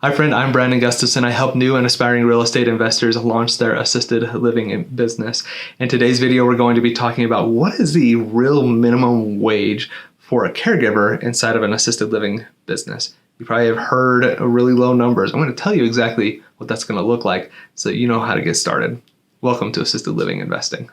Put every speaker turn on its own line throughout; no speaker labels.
Hi friend, I'm Brandon Gustafson. I help new and aspiring real estate investors launch their assisted living business. In today's video, we're going to be talking about what is the real minimum wage for a caregiver inside of an assisted living business. You probably have heard really low numbers. I'm going to tell you exactly what that's going to look like so that you know how to get started. Welcome to Assisted Living Investing.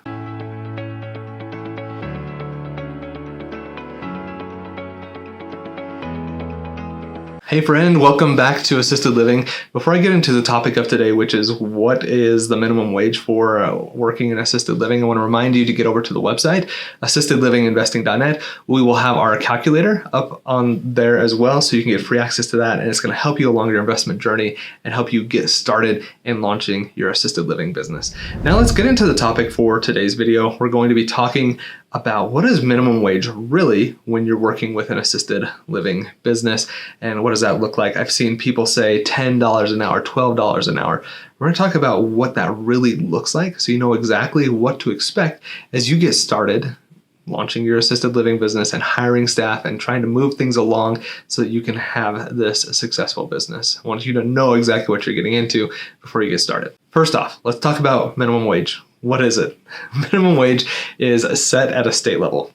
Hey friend, welcome back to Assisted Living. Before I get into the topic of today, which is what is the minimum wage for working in assisted living, I want to remind you to get over to the website, assistedlivinginvesting.net. We will have our calculator up on there as well, so you can get free access to that, and it's going to help you along your investment journey and help you get started in launching your assisted living business. Now let's get into the topic for today's video. We're going to be talking about what is minimum wage really when you're working with an assisted living business, and what does that look like? I've seen people say $10 an hour, $12 an hour. We're going to talk about what that really looks like so you know exactly what to expect as you get started launching your assisted living business and hiring staff and trying to move things along so that you can have this successful business. I want you to know exactly what you're getting into before you get started. First off, let's talk about minimum wage. What is it? Minimum wage is set at a state level,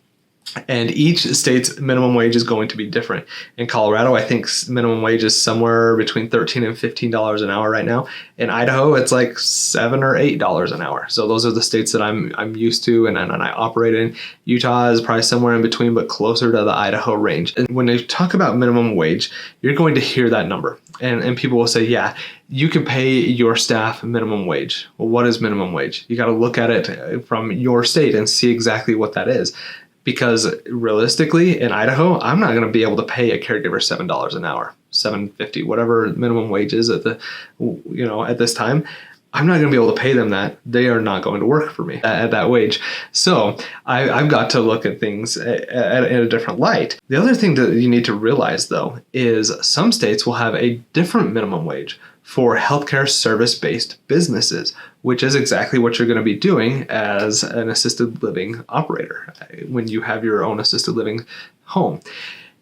and each state's minimum wage is going to be different. In Colorado, I think minimum wage is somewhere between $13 and $15 an hour right now. In Idaho, it's like $7 or $8 an hour. So those are the states that I'm used to and I operate in. Utah is probably somewhere in between, but closer to the Idaho range. And when they talk about minimum wage, you're going to hear that number. And people will say, yeah, you can pay your staff minimum wage. Well, what is minimum wage? You got to look at it from your state and see exactly what that is. Because realistically, in Idaho, I'm not going to be able to pay a caregiver $7 an hour, $7.50, whatever minimum wage is at this time. I'm not going to be able to pay them that. They are not going to work for me at that wage. So I've got to look at things in a different light. The other thing that you need to realize, though, is some states will have a different minimum wage for healthcare service-based businesses, which is exactly what you're going to be doing as an assisted living operator when you have your own assisted living home.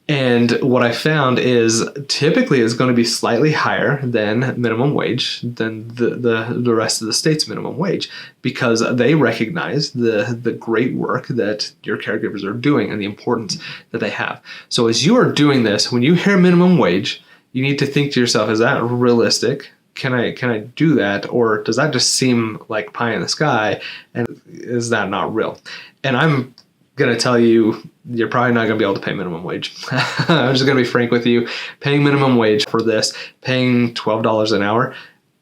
And what I found is typically it's going to be slightly higher than minimum wage, than the rest of the state's minimum wage, because they recognize the great work that your caregivers are doing and the importance that they have. So as you are doing this, when you hear minimum wage, you need to think to yourself, is that realistic? Can I do that? Or does that just seem like pie in the sky? And is that not real? And I'm going to tell you, you're probably not going to be able to pay minimum wage. I'm just going to be frank with you. Paying minimum wage for this, paying $12 an hour,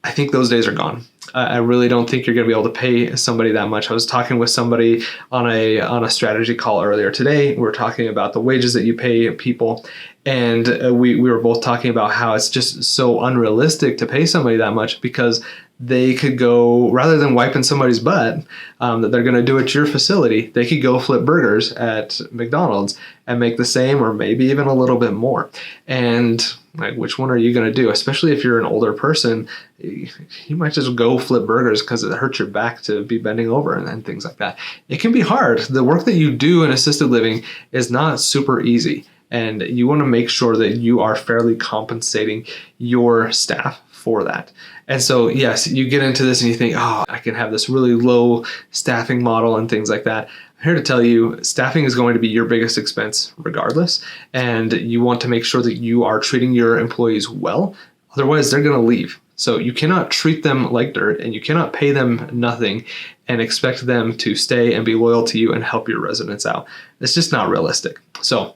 I think those days are gone. I really don't think you're going to be able to pay somebody that much. I was talking with somebody on a strategy call earlier today. We were talking about the wages that you pay people, and we were both talking about how it's just so unrealistic to pay somebody that much, because they could go, rather than wiping somebody's butt that they're going to do at your facility, they could go flip burgers at McDonald's and make the same or maybe even a little bit more. And like, which one are you going to do? Especially if you're an older person, you might just go flip burgers because it hurts your back to be bending over and things like that. It can be hard. The work that you do in assisted living is not super easy, and you want to make sure that you are fairly compensating your staff for that. And so, yes, you get into this and you think, oh, I can have this really low staffing model and things like that. I'm here to tell you, staffing is going to be your biggest expense regardless. And you want to make sure that you are treating your employees well. Otherwise, they're going to leave. So you cannot treat them like dirt, and you cannot pay them nothing and expect them to stay and be loyal to you and help your residents out. It's just not realistic. So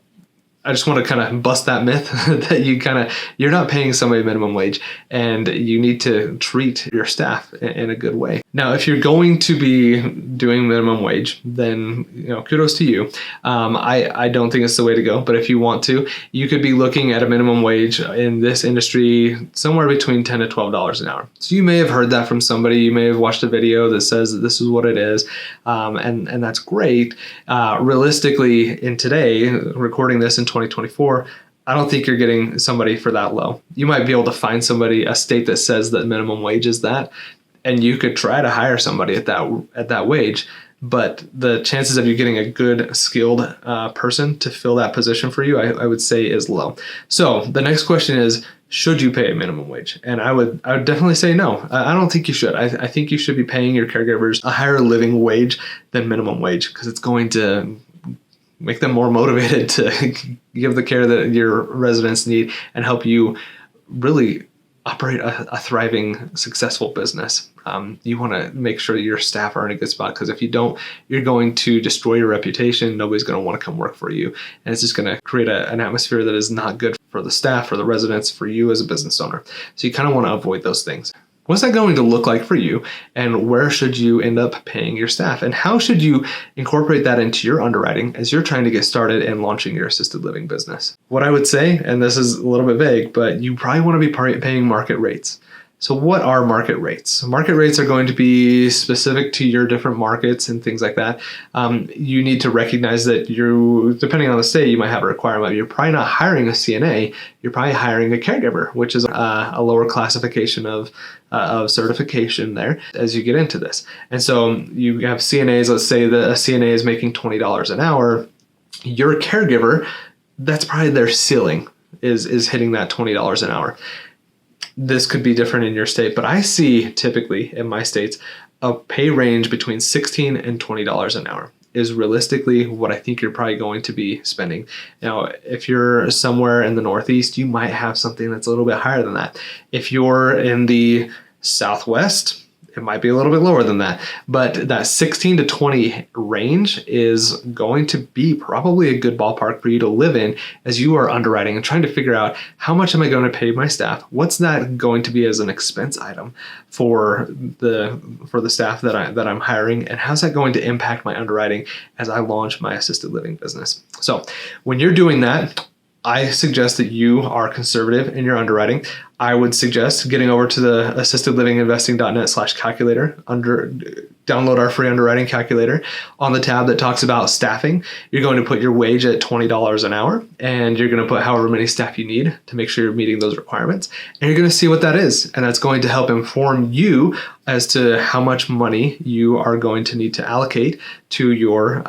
I just want to kind of bust that myth that you're not paying somebody minimum wage, and you need to treat your staff in a good way. Now, if you're going to be doing minimum wage, then kudos to you. I don't think it's the way to go, but if you want to, you could be looking at a minimum wage in this industry somewhere between $10 to $12 an hour. So you may have heard that from somebody. You may have watched a video that says that this is what it is, and that's great. Realistically, in today, recording this in 2024, I don't think you're getting somebody for that low. You might be able to find somebody, a state that says that minimum wage is that, and you could try to hire somebody at that wage. But the chances of you getting a good, skilled person to fill that position for you, I would say, is low. So the next question is, should you pay a minimum wage? And I would definitely say no. I don't think you should. I think you should be paying your caregivers a higher living wage than minimum wage, because it's going to make them more motivated to give the care that your residents need and help you really operate a thriving, successful business. You want to make sure that your staff are in a good spot, because if you don't, you're going to destroy your reputation. Nobody's going to want to come work for you. And it's just going to create an atmosphere that is not good for the staff, for the residents, for you as a business owner. So you kind of want to avoid those things. What's that going to look like for you, and where should you end up paying your staff, and how should you incorporate that into your underwriting as you're trying to get started and launching your assisted living business? What I would say, and this is a little bit vague, but you probably want to be paying market rates. So what are market rates? Market rates are going to be specific to your different markets and things like that. You need to recognize that depending on the state, you might have a requirement. You're probably not hiring a CNA. You're probably hiring a caregiver, which is a lower classification of certification there as you get into this. And so you have CNAs. Let's say that a CNA is making $20 an hour. Your caregiver, that's probably their ceiling, is hitting that $20 an hour. This could be different in your state, but I see typically in my states a pay range between $16 and $20 an hour is realistically what I think you're probably going to be spending. Now, if you're somewhere in the Northeast, you might have something that's a little bit higher than that. If you're in the Southwest, it might be a little bit lower than that, but that 16 to 20 range is going to be probably a good ballpark for you to live in as you are underwriting and trying to figure out, how much am I going to pay my staff? What's that going to be as an expense item for the staff that I'm hiring, and how's that going to impact my underwriting as I launch my assisted living business? So when you're doing that, I suggest that you are conservative in your underwriting. I would suggest getting over to the assistedlivinginvesting.net/calculator. Download our free underwriting calculator. On the tab that talks about staffing, you're going to put your wage at $20 an hour, and you're going to put however many staff you need to make sure you're meeting those requirements. And you're going to see what that is. And that's going to help inform you as to how much money you are going to need to allocate to your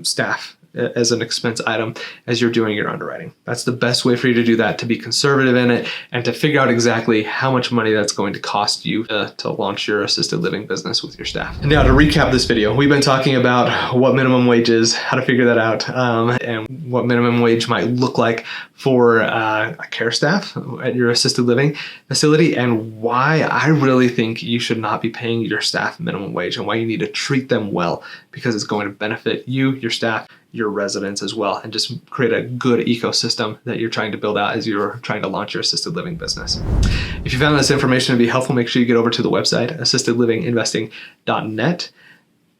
staff as an expense item as you're doing your underwriting. That's the best way for you to do that, to be conservative in it and to figure out exactly how much money that's going to cost you to launch your assisted living business with your staff. And now to recap this video, we've been talking about what minimum wage is, how to figure that out, and what minimum wage might look like for a care staff at your assisted living facility, and why I really think you should not be paying your staff minimum wage, and why you need to treat them well, because it's going to benefit you, your staff, your residents as well, and just create a good ecosystem that you're trying to build out as you're trying to launch your assisted living business. If you found this information to be helpful, make sure you get over to the website, assistedlivinginvesting.net.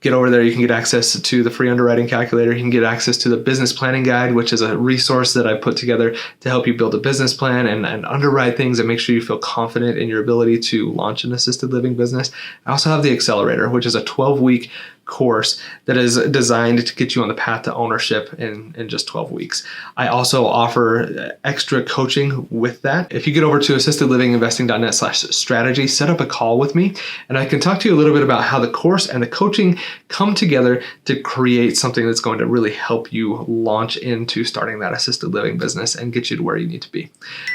Get over there, you can get access to the free underwriting calculator. You can get access to the business planning guide, which is a resource that I put together to help you build a business plan and underwrite things and make sure you feel confident in your ability to launch an assisted living business. I also have the Accelerator, which is a 12-week course that is designed to get you on the path to ownership in just 12 weeks. I also offer extra coaching with that. If you get over to assistedlivinginvesting.net/strategy, set up a call with me, and I can talk to you a little bit about how the course and the coaching come together to create something that's going to really help you launch into starting that assisted living business and get you to where you need to be.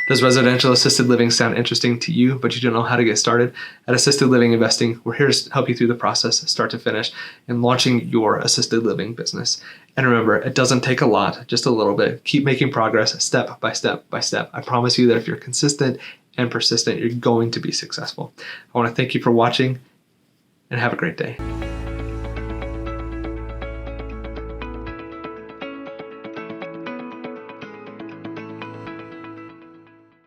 Does residential assisted living sound interesting to you, but you don't know how to get started? At Assisted Living Investing, we're here to help you through the process, start to finish, in launching your assisted living business. And remember, it doesn't take a lot, just a little bit. Keep making progress step by step by step. I promise you that if you're consistent and persistent, you're going to be successful. I want to thank you for watching, and have a great day.